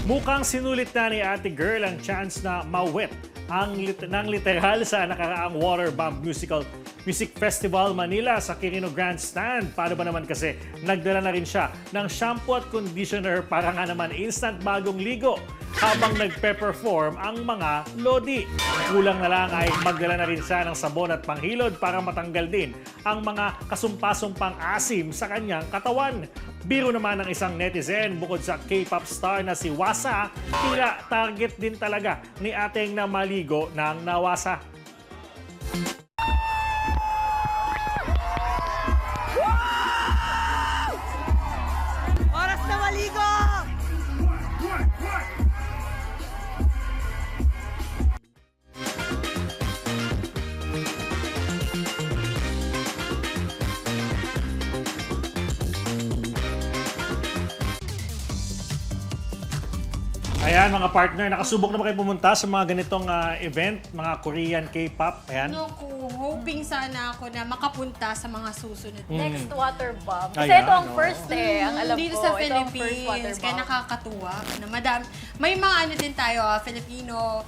Mukhang sinulit na ni Ate Girl ang chance na mawet ng literal sa nakaraang Water Bomb Music Festival Manila sa Quirino Grandstand. Paano ba naman kasi nagdala na rin siya ng shampoo at conditioner para nga naman instant bagong ligo habang nagpe-perform ang mga lodi. Kulang na lang ay magdala na rin siya ng sabon at panghilod para matanggal din ang mga kasumpa-sumpang asim sa kanyang katawan. Biro naman ng isang netizen, bukod sa K-pop star na si Wasa, tila target din talaga ni ating na maligo ng nawasa. Oras na maligo! Ayan mga partner, nakasubok na ba kayo pumunta sa mga ganitong event, mga Korean K-pop? Ayan. Naku, hoping sana ako na makapunta sa mga susunod. Next water bomb. Kasi Ayan, ito ang oh. first Ang alam Dito ko, sa ito ang first water Philippines, kaya bomb. nakakatuwa. Na madami, may mga ano din tayo, Filipino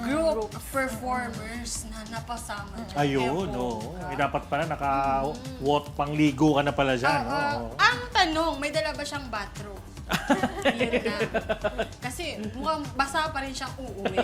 group performers na napasama dyan. Ayun, oo. Dapat pala naka-what pangligo ka na pala dyan. Oo. Ang tanong, may dala ba siyang bathrobe? Yun na. Kasi mukhang basa pa rin siyang uuwi.